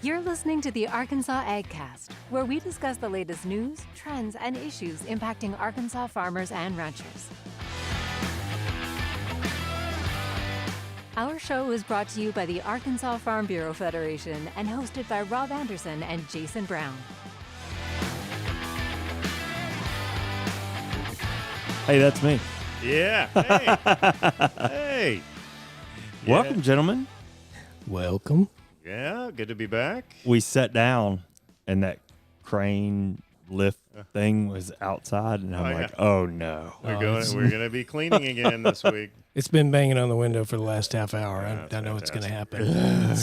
You're listening to the Arkansas AgCast, where we discuss the latest news, trends, and issues impacting Arkansas farmers and ranchers. Our show is brought to you by the Arkansas Farm Bureau Federation and hosted by Rob Anderson and Jason Brown. Hey, that's me. Yeah. Hey. Hey. Welcome, gentlemen. Welcome. Yeah, good to be back. We sat down, and that crane lift thing was outside, and I'm like, oh, no. We're gonna be cleaning again this week. It's been banging on the window for the last half hour. I know it's going to happen.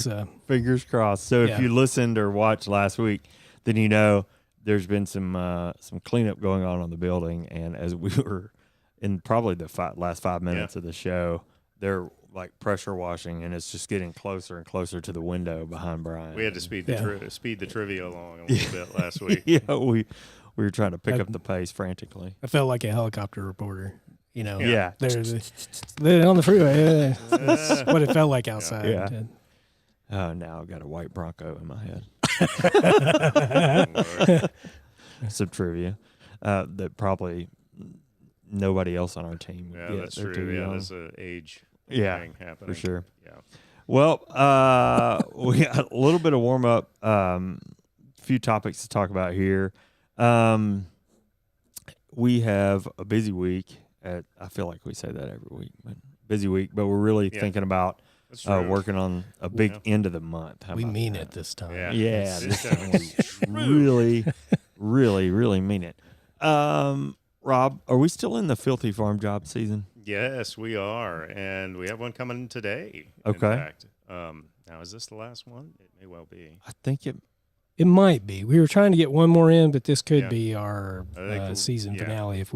Fingers crossed. So if you listened or watched last week, then you know there's been some cleanup going on the building, and as we were in probably the last 5 minutes of the show, they're like pressure washing, and it's just getting closer and closer to the window behind Brian. We had to speed the trivia along a little bit last week. Yeah, we were trying to pick up the pace frantically. I felt like a helicopter reporter. You know, yeah. They're on the freeway. That's what it felt like outside. Yeah. Oh, now I've got a white Bronco in my head. Some trivia that probably nobody else on our team would get. That's true. Yeah, that's an age thing happening. For sure. Yeah. Well, we got a little bit of warm up, a few topics to talk about here. We have a busy week. I feel like we say that every week, but busy week. But we're really thinking about working on a big end of the month. We mean it this time. Yeah, this time we really mean it. Rob, are we still in the filthy farm job season? Yes, we are, and we have one coming today. Okay. In fact, now is this the last one? It may well be. I think it might be. We were trying to get one more in, but this could be our season finale if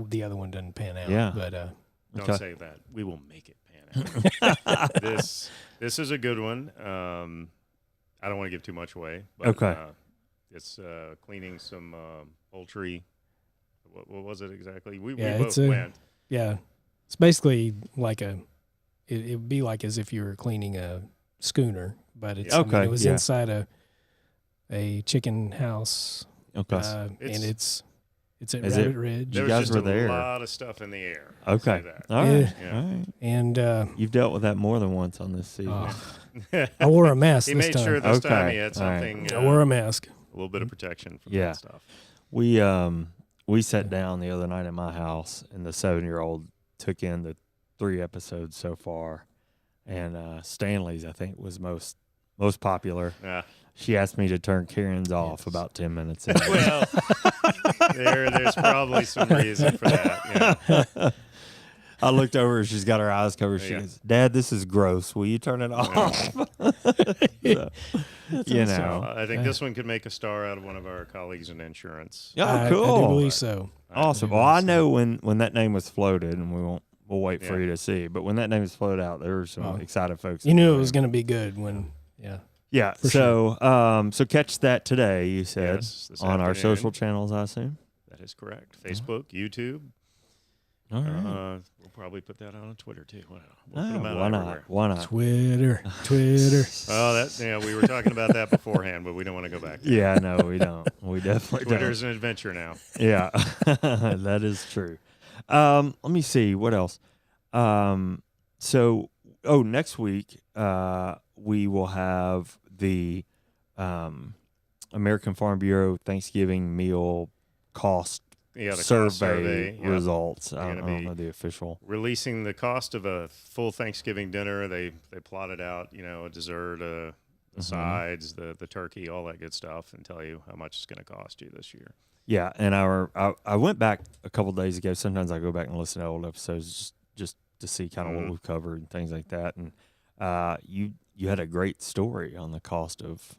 the other one doesn't pan out. Yeah. But don't say that. We will make it pan out. This is a good one. I don't want to give too much away. But, it's cleaning some poultry. What was it exactly? We both went. Yeah. It's basically like it would be like as if you were cleaning a schooner, but it was inside a chicken house. Okay. And it's at Rabbit Ridge. There guys was just were there. a lot of stuff in the air. Okay. All right. Yeah. All right. And you've dealt with that more than once on this season. I wore a mask he this made time. sure this time he had something. I wore a mask. A little bit of protection from that stuff. We sat down the other night at my house, and the 7-year-old took in the 3 episodes so far, and Stanley's I think was most popular. Yeah. She asked me to turn Karen's off about 10 minutes in. Well, there's probably some reason for that. Yeah. I looked over, she's got her eyes covered. She goes, "Dad, this is gross. Will you turn it off?" So, I think this one could make a star out of one of our colleagues in insurance. Oh, cool. I do believe so. Awesome. Well, I know when that name was floated, and we'll wait for you to see. But when that name was floated out, there were some excited folks. You knew it was going to be good when, Yeah. So, so catch that today. You said on our social channels, I assume. That is correct. Facebook, YouTube. All right. We'll probably put that on Twitter too. We'll put them out why everywhere. not? Why not? Twitter. Oh, we were talking about that beforehand, but we don't want to go back there. Yeah, no, we don't. We definitely Twitter's an adventure now. Yeah, that is true. Let me see what else. Next week we will have the American Farm Bureau Thanksgiving meal cost survey results. I don't know the official. Releasing the cost of a full Thanksgiving dinner. They plotted out, a dessert, the sides, the turkey, all that good stuff, and tell you how much it's going to cost you this year. Yeah, and I went back a couple days ago. Sometimes I go back and listen to old episodes just to see kind of what we've covered and things like that. And you had a great story on the cost of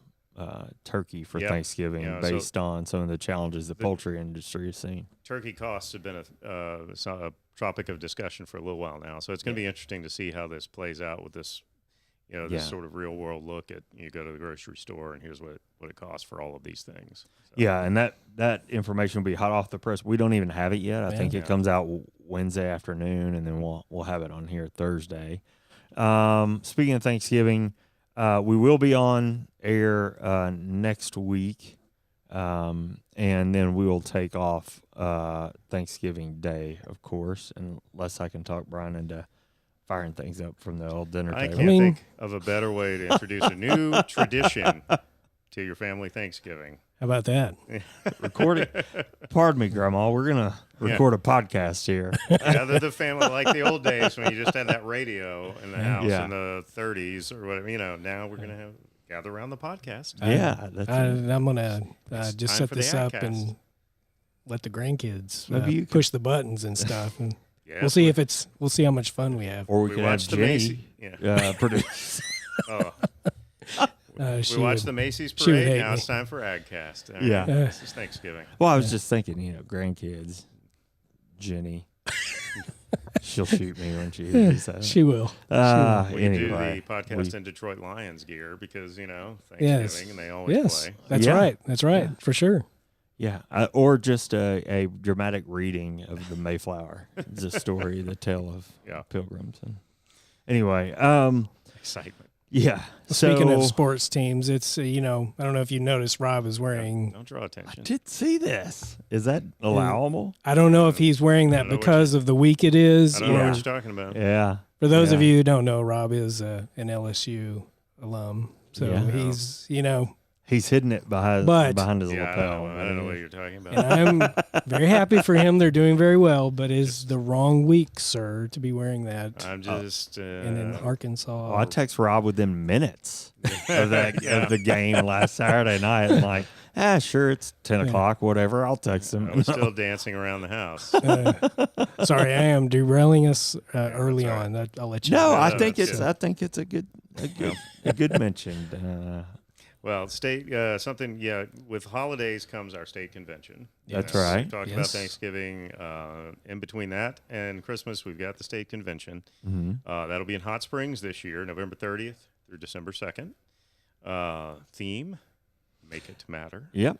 turkey for Thanksgiving based on some of the challenges the poultry industry has seen. Turkey costs have been a topic of discussion for a little while now, so it's going to be interesting to see how this plays out with this, this sort of real world look at you go to the grocery store and here's what it costs for all of these things. So. Yeah, and that information will be hot off the press. We don't even have it yet. I think it comes out Wednesday afternoon, and then we'll have it on here Thursday. Speaking of Thanksgiving. We will be on air next week, and then we will take off Thanksgiving Day, of course, unless I can talk Brian into firing things up from the old dinner I table. can't think of a better way to introduce a new tradition to your family Thanksgiving. How about that? Recording. Pardon me, Grandma. We're going to record a podcast here. Gather the family like the old days when you just had that radio in the house in the 30s or whatever. Now we're going to gather around the podcast. I'm going to just set this up and let the grandkids push the buttons and stuff. And we'll see we'll see how much fun we have. Or we can have Jenny produce. We watched the Macy's parade. Now it's time for AgCast. This is Thanksgiving. Well, I was just thinking, grandkids, Jenny. She'll shoot me when she hears that. She will. We do the podcast in Detroit Lions gear because, Thanksgiving and they always play. That's right. For sure. Yeah. Or just a dramatic reading of the Mayflower. The story, the tale of pilgrims. And anyway. Excitement. Yeah. Speaking of sports teams, it's, I don't know if you noticed, Rob is wearing. Don't draw attention. I did see this. Is that allowable? I don't know if he's wearing that because of the week it is. I don't know what you're talking about. Yeah. For those of you who don't know, Rob is an LSU alum. So he's, He's hidden it behind his lapel. I don't know what you're talking about. And I'm very happy for him. They're doing very well, but it's the wrong week, sir, to be wearing that. I'm just in Arkansas. Oh, I text Rob within minutes of the game last Saturday night. I'm like, sure, it's 10 o'clock, whatever. I'll text him. I'm still dancing around the house. Sorry, I am derailing us early on. I'll let you know. I think it's a good mention. Well, state something. Yeah, with holidays comes our state convention. That's right. We talked about Thanksgiving. In between that and Christmas, we've got the state convention. Mm-hmm. That'll be in Hot Springs this year, November 30th through December 2nd. Theme: Make It Matter. Yep.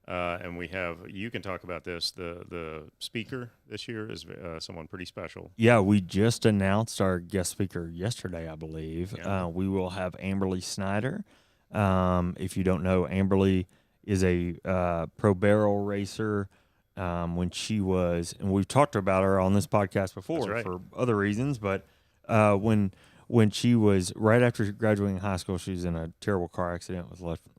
And we have. You can talk about this. The speaker this year is someone pretty special. Yeah, we just announced our guest speaker yesterday, I believe. Yeah. We will have Amberly Snyder. If you don't know, Amberly is a pro barrel racer. When she was, and we've talked about her on this podcast before for other reasons, but when she was right after graduating high school, she was in a terrible car accident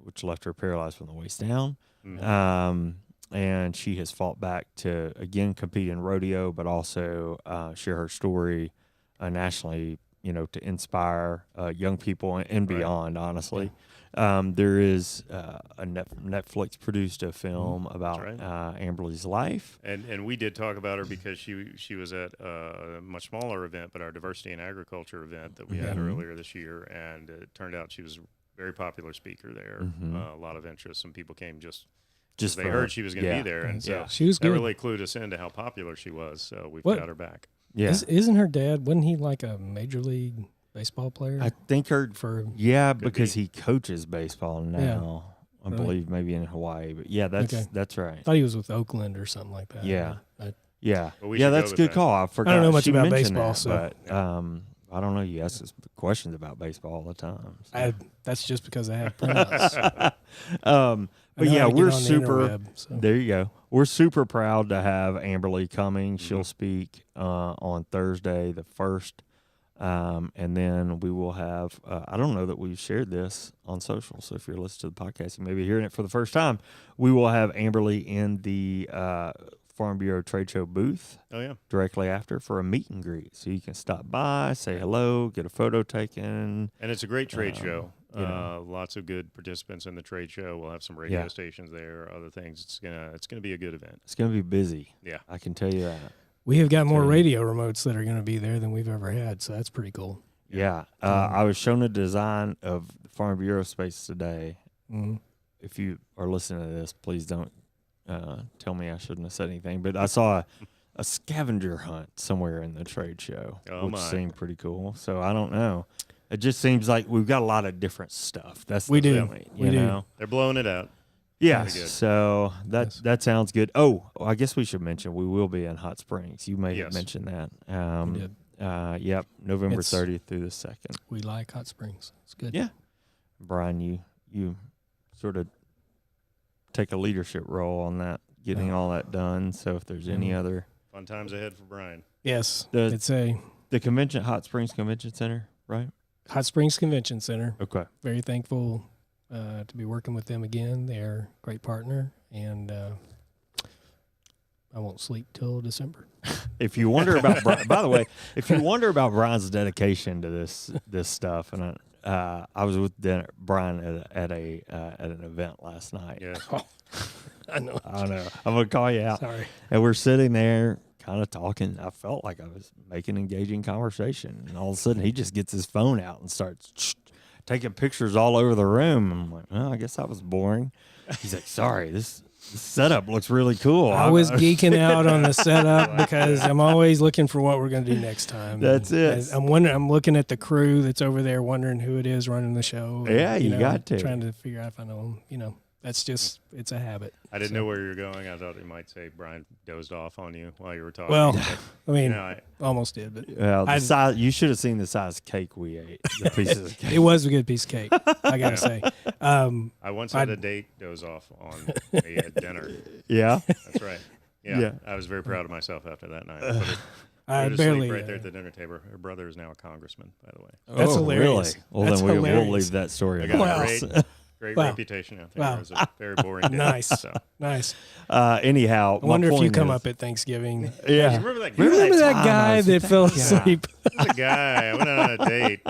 which left her paralyzed from the waist down. Mm-hmm. And she has fought back to again compete in rodeo, but also share her story nationally. To inspire young people and beyond. Honestly. There is a Netflix produced a film about Amberly's life, and we did talk about her because she was at a much smaller event, but our diversity in agriculture event that we had earlier this year, and it turned out she was a very popular speaker there. Mm-hmm. A lot of interest. Some people came just they heard she was going to be there, and so she was good. That really clued us into how popular she was. So we've got her back. Yeah, isn't her dad? Wasn't he like a major league baseball player? I think because he coaches baseball now. I believe maybe in Hawaii, but that's right. I thought he was with Oakland or something like that. Yeah, well, that's a good call. I forgot. I don't know much about that, baseball, but I don't know. You ask us questions about baseball all the time. So. That's just because I have parents. But we're super. There you go. We're super proud to have Amberly coming. She'll speak on Thursday the 1st. And then we will have, I don't know that we've shared this on social, so if you're listening to the podcast, you may be hearing it for the first time. We will have Amberly in the Farm Bureau Trade Show booth directly after for a meet and greet. So you can stop by, say hello, get a photo taken. And it's a great trade show. Lots of good participants in the trade show. We'll have some radio stations there, other things. It's gonna be a good event. It's gonna be busy. Yeah, I can tell you that. We have got more radio remotes that are going to be there than we've ever had, so that's pretty cool. Yeah. I was shown a design of the Farm Bureau space today. Mm-hmm. If you are listening to this, please don't tell me I shouldn't have said anything. But I saw a scavenger hunt somewhere in the trade show, which seemed pretty cool. So I don't know. It just seems like we've got a lot of different stuff. We do. They're blowing it out. Yeah, so that sounds good. Oh, I guess we should mention we will be in Hot Springs. You may have mentioned that. We did. November 30th through the 2nd. We like Hot Springs. It's good. Yeah, Brian, you sort of take a leadership role on that, getting all that done. So if there's any other fun times ahead for Brian. Yes, it's the Hot Springs Convention Center, right? Hot Springs Convention Center. Okay. Very thankful to be working with them again. They're a great partner, and I won't sleep till December. If you wonder about, by the way, if you wonder about Brian's dedication to this stuff, and I was with Brian at an event last night. Yeah. I know. I'm gonna call you out. Sorry. And we're sitting there, kind of talking. I felt like I was making engaging conversation, and all of a sudden, he just gets his phone out and starts taking pictures all over the room. I'm like, well, I guess that was boring. He's like, sorry, this setup looks really cool. I was geeking out on the setup because I'm always looking for what we're going to do next time. That's it. I'm looking at the crew that's over there, wondering who it is running the show. Yeah, you got to. Trying to figure out if I know them. You know, that's just, it's a habit. I didn't know where you were going. I thought you might say Brian dozed off on you while you were talking. Well, but, I mean, I almost did, but the size, you should have seen the size of cake we ate. The pieces of cake. It was a good piece of cake, I got to say. I once had a date doze off on me at dinner. Yeah, that's right. Yeah, I was very proud of myself after that night. I barely right there at the dinner table. Her brother is now a congressman, by the way. That's hilarious. Really? Well, that's then hilarious. we'll leave that story. I got a great reputation out there. It was a very boring day. Nice. So. Nice. Anyhow, I wonder if you come up at Thanksgiving. Yeah. Remember that guy? Remember that guy that fell asleep? There was a guy. I went out on a date.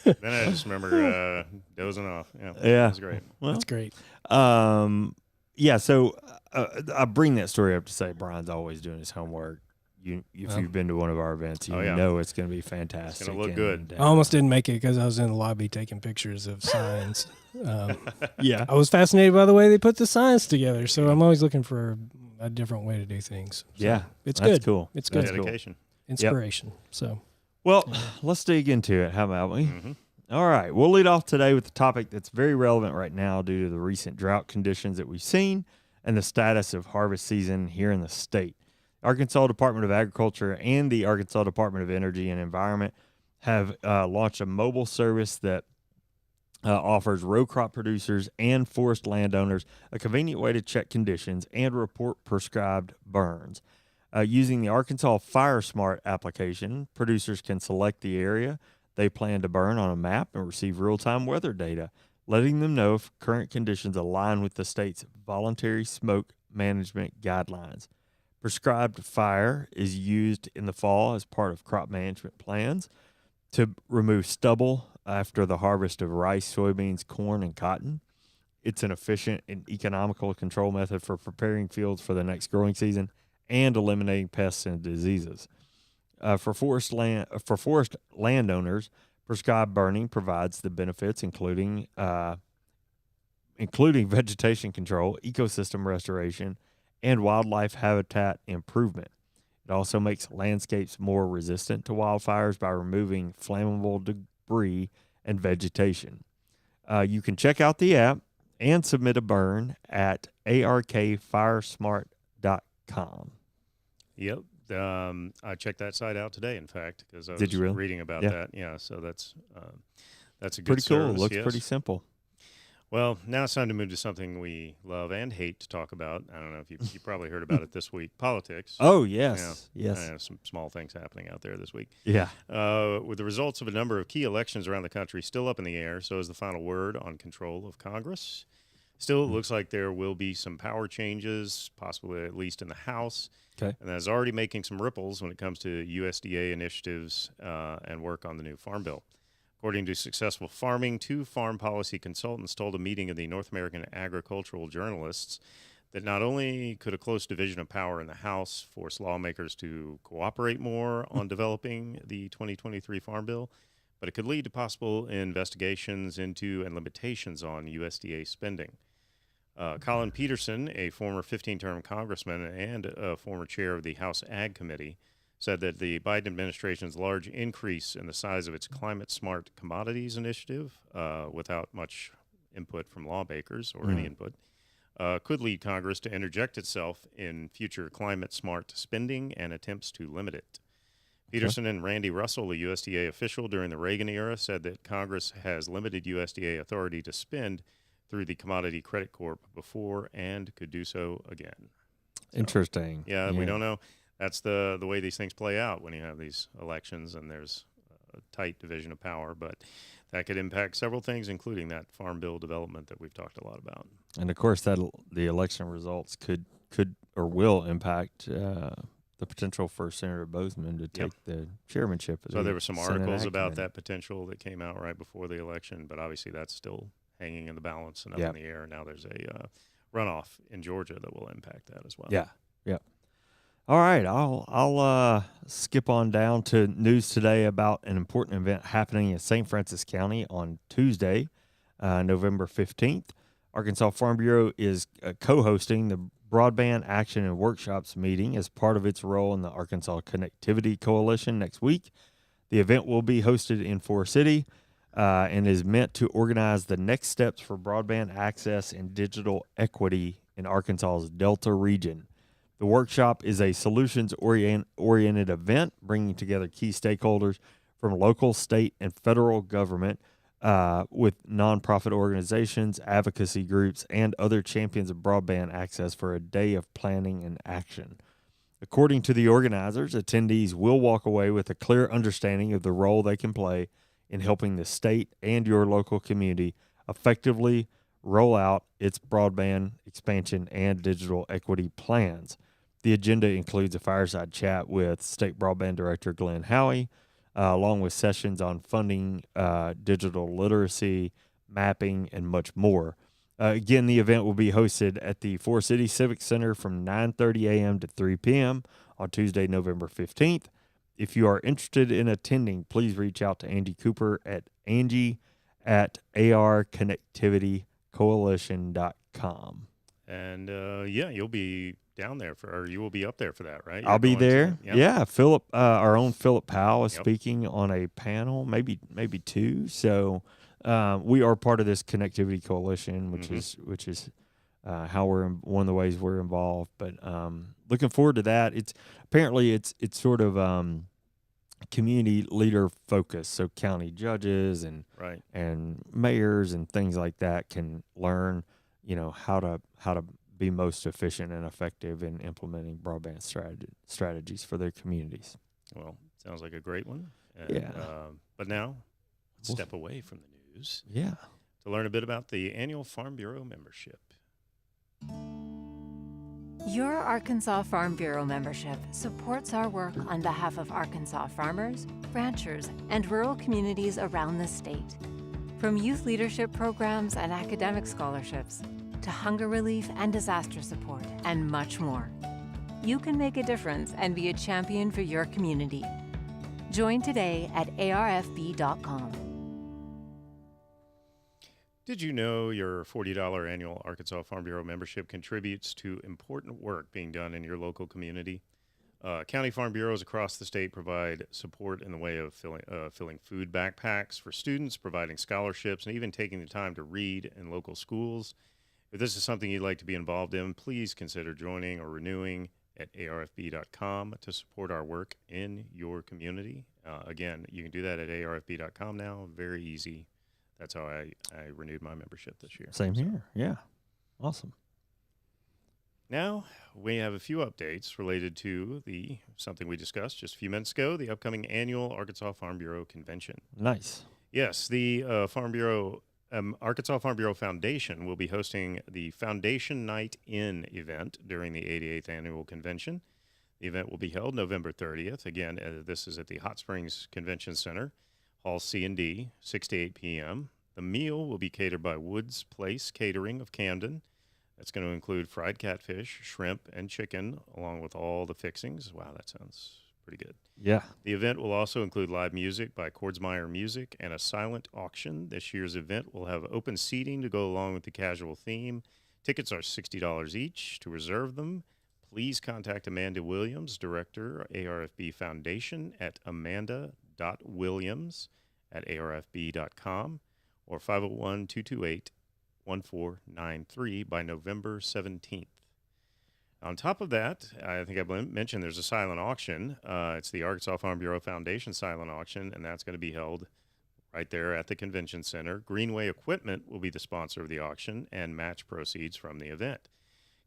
Then I just remember dozing off. Yeah. That was great. Well, that's great. Yeah, so I bring that story up to say Brian's always doing his homework. If you've been to one of our events, you know it's going to be fantastic. It's going to look good. I almost didn't make it because I was in the lobby taking pictures of signs. Yeah. I was fascinated by the way they put the signs together, so I'm always looking for a different way to do things. So yeah, it's that's good. Cool. It's good. Dedication. Inspiration. Yep. So, well, let's dig into it. How about we? Mm-hmm. All right. We'll lead off today with a topic that's very relevant right now due to the recent drought conditions that we've seen and the status of harvest season here in the state. Arkansas Department of Agriculture and the Arkansas Department of Energy and Environment have launched a mobile service that offers row crop producers and forest landowners a convenient way to check conditions and report prescribed burns. Using the Arkansas Fire Smart application, producers can select the area they plan to burn on a map and receive real-time weather data, letting them know if current conditions align with the state's voluntary smoke management guidelines. Prescribed fire is used in the fall as part of crop management plans to remove stubble after the harvest of rice, soybeans, corn, and cotton. It's an efficient and economical control method for preparing fields for the next growing season and eliminating pests and diseases. For forest landowners, prescribed burning provides the benefits including vegetation control, ecosystem restoration, and wildlife habitat improvement. It also makes landscapes more resistant to wildfires by removing flammable debris and vegetation. You can check out the app and submit a burn at arkfiresmart.com. Yep. I checked that site out today, in fact, because I was reading about that. Yeah, so that's a good pretty cool. service, Looks pretty simple. Well, now it's time to move to something we love and hate to talk about. I don't know if you probably heard about it this week. Politics. Oh, yes. Yes. Some small things happening out there this week. Yeah. With the results of a number of key elections around the country still up in the air, so is the final word on control of Congress. Still, it looks like there will be some power changes, possibly at least in the House. Okay. And that is already making some ripples when it comes to USDA initiatives and work on the new Farm Bill. According to Successful Farming, 2 farm policy consultants told a meeting of the North American Agricultural Journalists that not only could a close division of power in the House force lawmakers to cooperate more on developing the 2023 Farm Bill, but it could lead to possible investigations into and limitations on USDA spending. Colin Peterson, a former 15-term congressman and a former chair of the House Ag Committee, said that the Biden administration's large increase in the size of its climate-smart commodities initiative, without much input from lawmakers or any input, could lead Congress to interject itself in future climate-smart spending and attempts to limit it. Peterson and Randy Russell, a USDA official during the Reagan era, said that Congress has limited USDA authority to spend through the Commodity Credit Corp before and could do so again. So, Interesting. Yeah, we don't know. That's the way these things play out when you have these elections and there's a tight division of power. But that could impact several things, including that farm bill development that we've talked a lot about. And of course, that the election results could or will impact the potential for Senator Bozeman to take the chairmanship. So there were some articles about that potential that came out right before the election, but obviously that's still hanging in the balance and up in the air. Now there's a runoff in Georgia that will impact that as well. Yeah. All right, I'll skip on down to news today about an important event happening in St. Francis County on Tuesday, November 15th. Arkansas Farm Bureau is co-hosting the Broadband Action and Workshops meeting as part of its role in the Arkansas Connectivity Coalition next week. The event will be hosted in Forest City and is meant to organize the next steps for broadband access and digital equity in Arkansas's Delta region. The workshop is a solutions-oriented event bringing together key stakeholders from local, state, and federal government with nonprofit organizations, advocacy groups, and other champions of broadband access for a day of planning and action. According to the organizers, attendees will walk away with a clear understanding of the role they can play in helping the state and your local community effectively roll out its broadband expansion and digital equity plans. The agenda includes a fireside chat with State Broadband Director Glenn Howey, along with sessions on funding, digital literacy, mapping, and much more. Again, the event will be hosted at the Forest City Civic Center from 9:30 a.m. to 3 p.m. on Tuesday, November 15th. If you are interested in attending, please reach out to Angie Cooper at Angie@arconnectivitycoalition.com. And you'll be down there you will be up there for that, right? I'll be there. Yeah, Philip, our own Philip Powell is speaking on a panel, maybe two. So we are part of this connectivity coalition, which is how one of the ways we're involved. But looking forward to that. It's sort of community leader focused, so county judges and mayors and things like that can learn, how to be most efficient and effective in implementing broadband strategies for their communities. Well, sounds like a great one. And, but now, let's step away from the news. Yeah. To learn a bit about the annual Farm Bureau membership. Your Arkansas Farm Bureau membership supports our work on behalf of Arkansas farmers, ranchers, and rural communities around the state. From youth leadership programs and academic scholarships, to hunger relief and disaster support, and much more. You can make a difference and be a champion for your community. Join today at arfb.com. Did you know your $40 annual Arkansas Farm Bureau membership contributes to important work being done in your local community? County Farm Bureaus across the state provide support in the way of filling food backpacks for students, providing scholarships, and even taking the time to read in local schools. If this is something you'd like to be involved in, please consider joining or renewing at arfb.com to support our work in your community. Again, you can do that at arfb.com now. Very easy. That's how I renewed my membership this year. Same here. Yeah. Awesome. Now, we have a few updates related to something we discussed just a few minutes ago, the upcoming annual Arkansas Farm Bureau Convention. Nice. Yes, the Arkansas Farm Bureau Foundation will be hosting the Foundation Night In event during the 88th Annual Convention. The event will be held November 30th. Again, this is at the Hot Springs Convention Center, Hall C&D, 6 to 8 p.m. The meal will be catered by Woods Place Catering of Camden. That's going to include fried catfish, shrimp, and chicken, along with all the fixings. Wow, that sounds pretty good. Yeah. The event will also include live music by Kordsmeyer Music and a silent auction. This year's event will have open seating to go along with the casual theme. Tickets are $60 each. To reserve them, please contact Amanda Williams, Director, ARFB Foundation, at amanda.williams@arfb.com or 501-228-1493 by November 17th. On top of that, I think I mentioned there's a silent auction. It's the Arkansas Farm Bureau Foundation silent auction, and that's going to be held right there at the convention center. Greenway Equipment will be the sponsor of the auction and match proceeds from the event.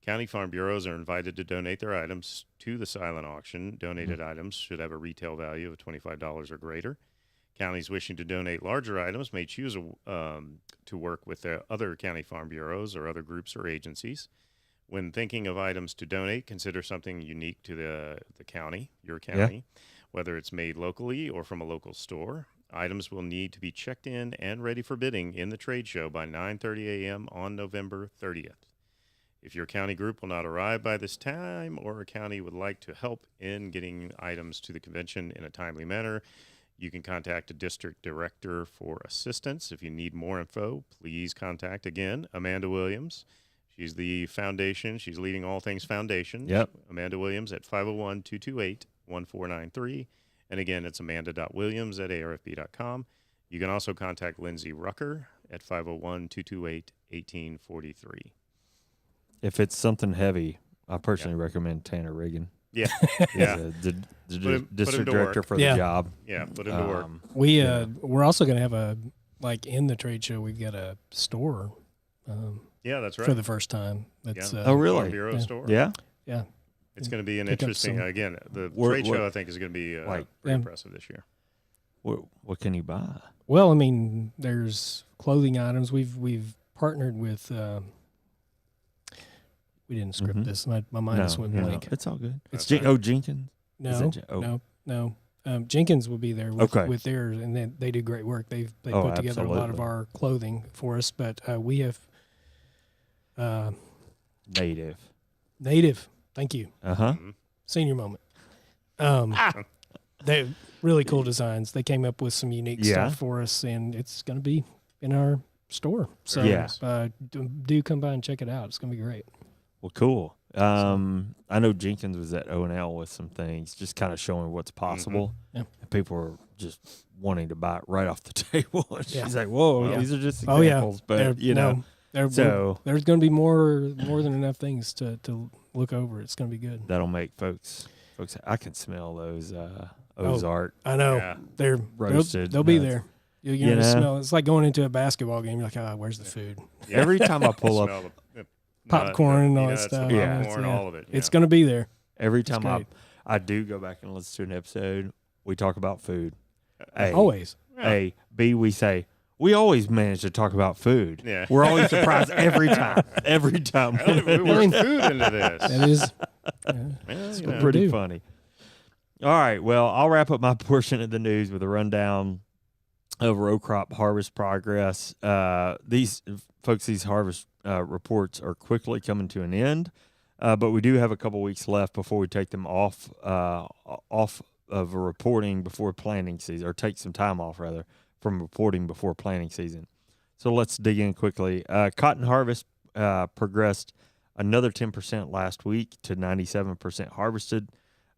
County Farm Bureaus are invited to donate their items to the silent auction. Donated items should have a retail value of $25 or greater. Counties wishing to donate larger items may choose to work with their other county farm bureaus or other groups or agencies. When thinking of items to donate, consider something unique to the county, your county, whether it's made locally or from a local store. Items will need to be checked in and ready for bidding in the trade show by 9:30 a.m. on November 30th. If your county group will not arrive by this time, or a county would like to help in getting items to the convention in a timely manner, you can contact a district director for assistance. If you need more info, please contact, again, Amanda Williams. She's the foundation. She's leading all things foundation. Yep. Amanda Williams at 501-228-1493. And again, it's amanda.williams@arfb.com. You can also contact Lindsay Rucker at 501-228-1843. If it's something heavy, I personally recommend Tanner Riggin. Yeah, yeah. The him district to director work. for the job. Yeah, put him to work. We're also going to have in the trade show, we've got a store. Yeah, that's right. For the first time. That's oh, really? Farm Bureau store. Yeah. Yeah. It's going to be an Pick up interesting, some- again, the trade show I think is going to be pretty impressive this year. What can you buy? Well, I mean, there's clothing items. We've partnered with. We didn't script this. My mind just went blank. It's all good. It's Jenkins. No. Jenkins will be there with theirs, and they do great work. They put together a lot of our clothing for us. But we have Native. Thank you. Mm-hmm. Senior moment. They really cool designs. They came up with some unique stuff for us, and it's going to be in our store. So do come by and check it out. It's going to be great. Well, cool. I know Jenkins was at O&L with some things, just kind of showing what's possible. Yeah. And people are just wanting to buy it right off the table. She's like, "Whoa, these are just examples." But there's going to be more than enough things to look over. It's going to be good. That'll make folks. I can smell those Ozark. I know. Yeah. They're roasted. They'll be there. You're going to smell. It's like going into a basketball game. You're like, where's the food? Yeah. Every time I pull up popcorn and all that stuff. Popcorn, all of it. It's going to be there. Every time I do go back and listen to an episode, we talk about food. A, always. A. B, we say, we always manage to talk about food. Yeah. We're always surprised every time. Every time. We work food into this. That is It's pretty funny. All right. Well, I'll wrap up my portion of the news with a rundown of row crop harvest progress. These harvest reports are quickly coming to an end, but we do have a couple weeks left before we take them off of reporting before planting season, or take some time off rather from reporting before planting season. So let's dig in quickly. Cotton harvest progressed another 10% last week to 97% harvested,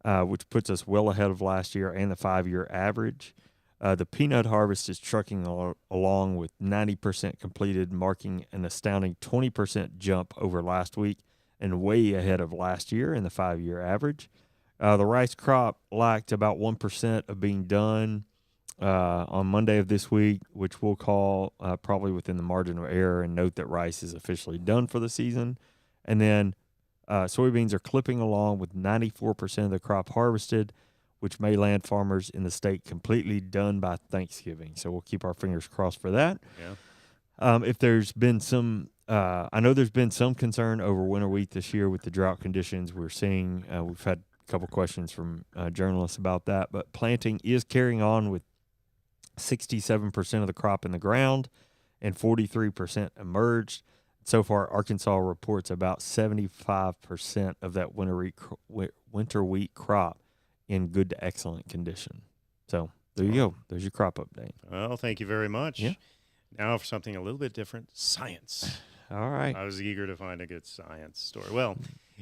which puts us well ahead of last year and the 5-year average. The peanut harvest is trucking along with 90% completed, marking an astounding 20% jump over last week and way ahead of last year and the 5-year average. The rice crop lacked about 1% of being done on Monday of this week, which we'll call probably within the margin of error, and note that rice is officially done for the season. And then soybeans are clipping along with 94% of the crop harvested, which may land farmers in the state completely done by Thanksgiving. So we'll keep our fingers crossed for that. Yeah. If there's been some, I know there's been some concern over winter wheat this year with the drought conditions we're seeing. We've had a couple questions from journalists about that, but planting is carrying on with 67% of the crop in the ground and 43% emerged. So far, Arkansas reports about 75% of that winter wheat crop in good to excellent condition. So there you go. There's your crop update. Well, thank you very much. Yeah. Now for something a little bit different, science. All right. I was eager to find a good science story. Well,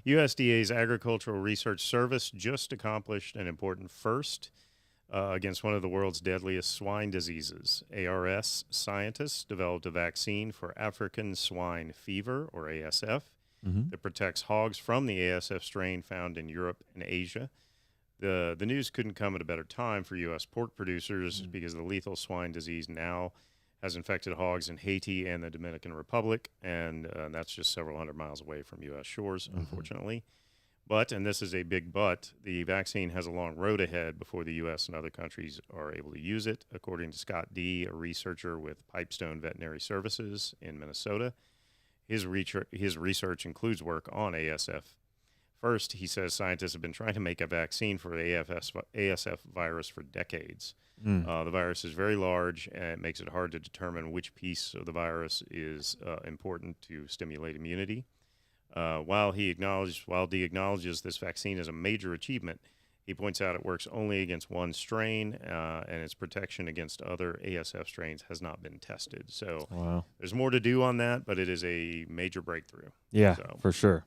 USDA's Agricultural Research Service just accomplished an important first against one of the world's deadliest swine diseases. ARS scientists developed a vaccine for African swine fever, or ASF, that protects hogs from the ASF strain found in Europe and Asia. The news couldn't come at a better time for U.S. pork producers because the lethal swine disease now has infected hogs in Haiti and the Dominican Republic, and that's just several hundred miles away from U.S. shores, unfortunately. But, and this is a big but, the vaccine has a long road ahead before the U.S. and other countries are able to use it, according to Scott D., a researcher with Pipestone Veterinary Services in Minnesota. His research includes work on ASF. First, he says scientists have been trying to make a vaccine for the ASF virus for decades. The virus is very large, and it makes it hard to determine which piece of the virus is important to stimulate immunity. While D acknowledges this vaccine is a major achievement, he points out it works only against one strain, and its protection against other ASF strains has not been tested. So there's more to do on that, but it is a major breakthrough. Yeah, for sure.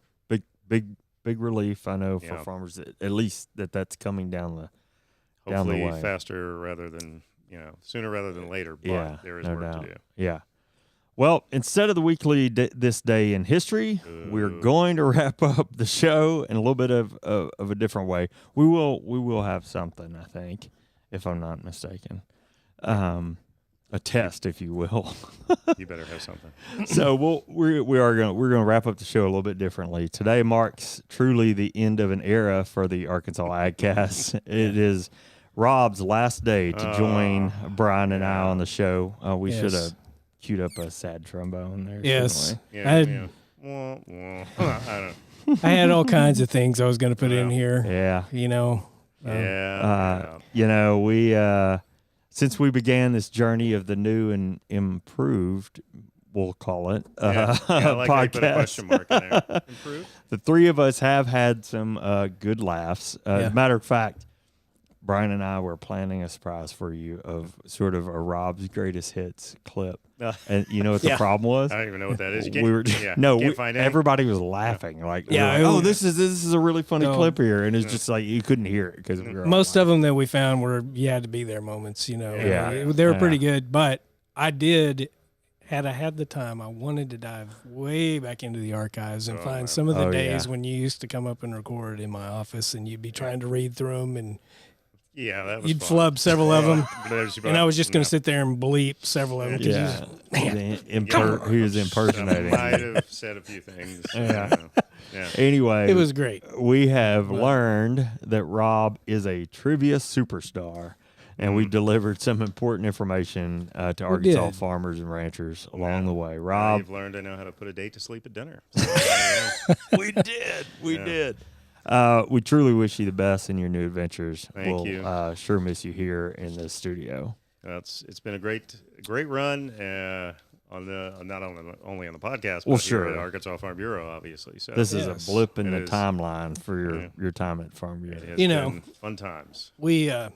Big relief, I know, for farmers, at least that's coming down the way. Hopefully faster rather than, sooner rather than later, but there is work to do. Yeah. Well, instead of the weekly This Day in History, we're going to wrap up the show in a little bit of a different way. We will have something, I think, if I'm not mistaken. A test, if you will. You better have something. So we're gonna wrap up the show a little bit differently. Today marks truly the end of an era for the Arkansas AgCast. It is Rob's last day to join Brian and I on the show. We should have queued up a sad trombone there. Yes. I I had all kinds of things I was going to put in here. Yeah. We since we began this journey of the new and improved, we'll call it, I like how you put a question mark in there. Improved? The three of us have had some good laughs. As a matter of fact, Brian and I were planning a surprise for you of sort of a Rob's greatest hits clip. And you know what the problem was? I don't even know what that is. Everybody was laughing. This is a really funny clip here. And it's just like you couldn't hear it because we were most of them that we found were you had to be there moments, They were pretty good. But had I had the time, I wanted to dive way back into the archives and find some of the days when you used to come up and record in my office and you'd be trying to read through them and that was you'd fun. flub several of them, and I was just going to sit there and bleep several of them. He was impersonating. I might have said a few things. Anyway, it was great. We have learned that Rob is a trivia superstar, and we've delivered some important information to Arkansas farmers and ranchers along the way. Rob, you've learned I know how to put a date to sleep at dinner. We did. We truly wish you the best in your new adventures. Thank you. Sure miss you here in the studio. It's been a great run not only on the podcast, but here at Arkansas Farm Bureau, obviously. So this is a blip in the timeline for your time at Farm Bureau. It has been fun times. I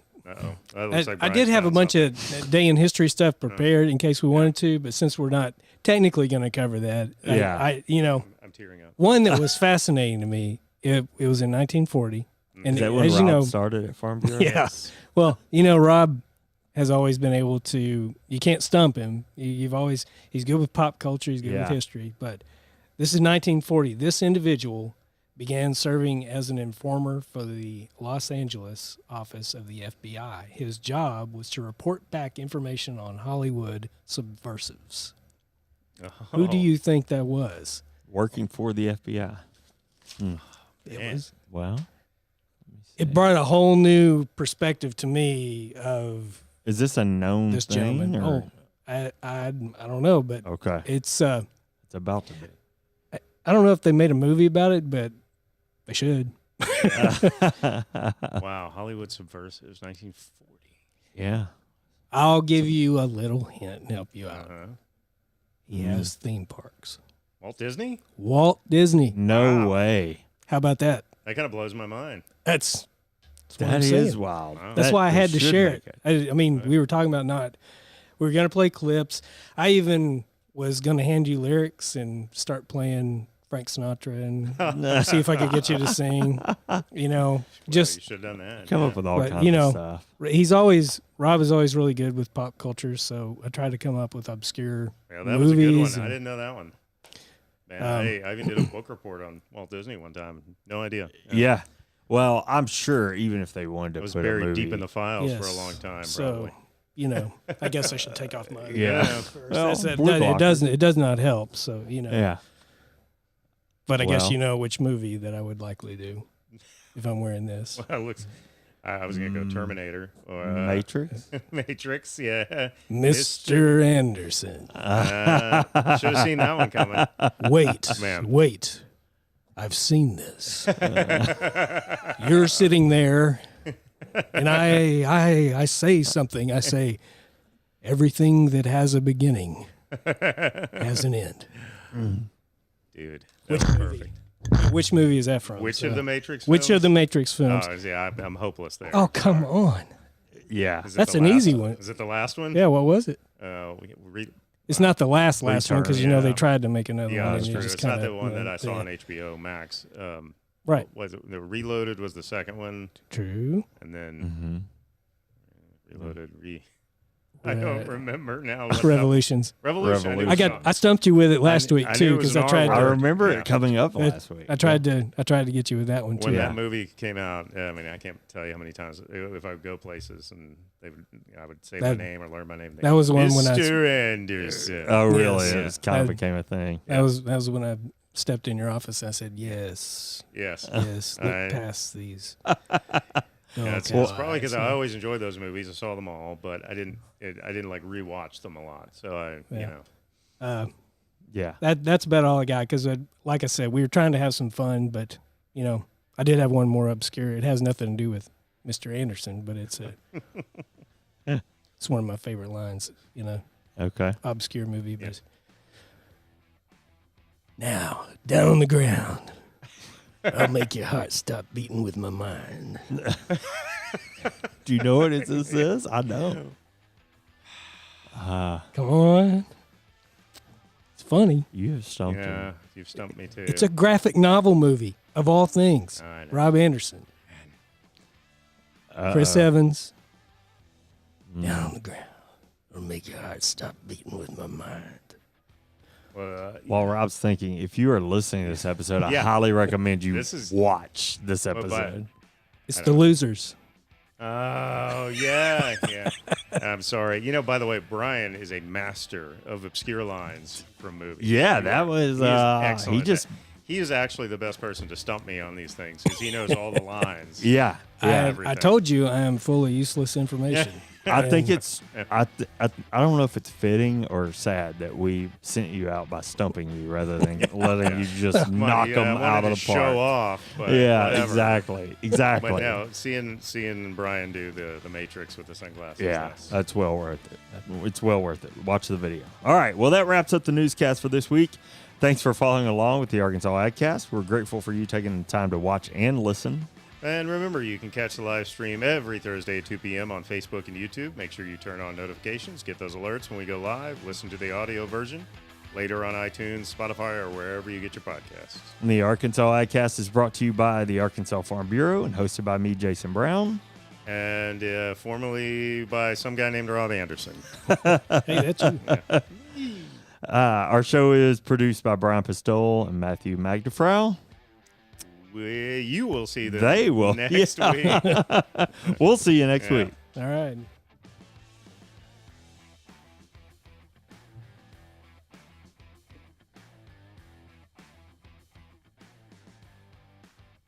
did have a bunch of day in history stuff prepared in case we wanted to, but since we're not technically going to cover that, I'm tearing up. One that was fascinating to me. It was in 1940. And is that when Rob started at Farm Bureau? Yeah. Yes. Well, Rob has always been able to, you can't stump him. He's good with pop culture. He's good with history. But this is 1940. This individual began serving as an informer for the Los Angeles office of the FBI. His job was to report back information on Hollywood subversives. Who do you think that was? Working for the FBI. It brought a whole new perspective to me of. Is this a known this thing? Gentleman? Or? I don't know, but it's about to be. I don't know if they made a movie about it, but they should. Wow, Hollywood subversives, 1940. Yeah, I'll give you a little hint and help you out. He has theme parks. Walt Disney? Walt Disney. No way. How about that? That kind of blows my mind. That is wild. Wow. That's why I had to share it. I mean, we were talking about we were going to play clips. I even was going to hand you lyrics and start playing Frank Sinatra and see if I could get you to sing. You should have done that. Come up with all kinds of stuff. Rob is always really good with pop culture, so I tried to come up with obscure that movies. was a good one. I didn't know that one. Man, I even did a book report on Walt Disney one time. No idea. Yeah. Well, I'm sure even if they wanted to It was put buried a movie, deep in the files Yes. for a long time, So, probably. I guess I should take off my Yeah. first. Well, It does not help. So, yeah. But I guess Well. you know which movie that I would likely do if I'm wearing this. Well, it looks. I was going to go Terminator or Matrix. Matrix, yeah. Mr. Anderson. Should have seen that one coming. Wait. I've seen this. You're sitting there, and I say something. I say, everything that has a beginning has an end. Dude, Which that was movie? perfect. Which movie is that from? Which of the Matrix Which films? of the Matrix films? Oh, yeah, I'm hopeless there. Oh, come on. Yeah. Is it That's the an last easy one. Is it the last one? Yeah, what was it? It's not the last one because Return, they yeah. tried to make another Yeah, one. that's and true. it just It's not kinda, the one that I saw yeah. on HBO Max. Right. Was it the Reloaded was the second one, True. and then Reloaded. I Right. don't remember now. What Revolutions. Revolution. I knew Revolution. it was I stumped you with it last week I knew too it was because an I tried. R I word. remember Yeah. it coming up last week. I tried to get you with that one too. when Yeah. that movie came out. I mean, I can't tell you how many times if I would go places and I would say my name or learn my name. That was the one when I. Mr. Anderson. Oh, really? Yes. It was kind of That- became a thing. That was when I stepped in your office. And I said yes, Yes. yes. Look I- past these. Yeah, it's Okay. probably because I always enjoyed those movies. I saw them all, but I didn't like rewatch them a lot. So Yeah. That's about all I got because, like I said, we were trying to have some fun, but I did have one more obscure. It has nothing to do with Mr. Anderson, but it's it's one of my favorite lines. Okay. Obscure movie, but now down on the ground, I'll make your heart stop beating with my mind. Do you know what this is? I know. Come on, it's funny. You have stumped yeah, him. you've stumped me too. It's a graphic novel movie of all things. I know. Rob Anderson, Chris Evans. Down on the ground, I'll make your heart stop beating with my mind. Well, While Rob's thinking, if you are listening to this episode, I Yeah. highly recommend you This is- watch this but- episode. It's The Losers. oh yeah, yeah. I'm sorry. By the way, Brian is a master of obscure lines from movies. Yeah, that was. He is excellent. He just. He is actually the best person to stump me on these things because he knows all the lines. Yeah. I everything. told you I am full of useless information. I think it's. I don't know if it's fitting or sad that we sent you out by stumping you rather than letting you just knock Yeah, them I out wanted of to the park. Show off. But Yeah, whatever. exactly. But no, seeing Brian do the Matrix with the sunglasses. Yeah, that's- that's well worth it. It's well worth it. Watch the video. All right. Well, that wraps up the newscast for this week. Thanks for following along with the Arkansas AgCast. We're grateful for you taking the time to watch and listen. And remember, you can catch the live stream every Thursday at 2 p.m. on Facebook and YouTube. Make sure you turn on notifications, get those alerts when we go live, listen to the audio version later on iTunes, Spotify, or wherever you get your podcasts. And the Arkansas AgCast is brought to you by the Arkansas Farm Bureau and hosted by me, Jason Brown. And formerly by some guy named Rob Anderson. Hey, that's you. Our show is produced by Brian Pistole and Matthew Magdefrau. You will see them They will. next Yeah. week. We'll see you next Yeah. week. All right.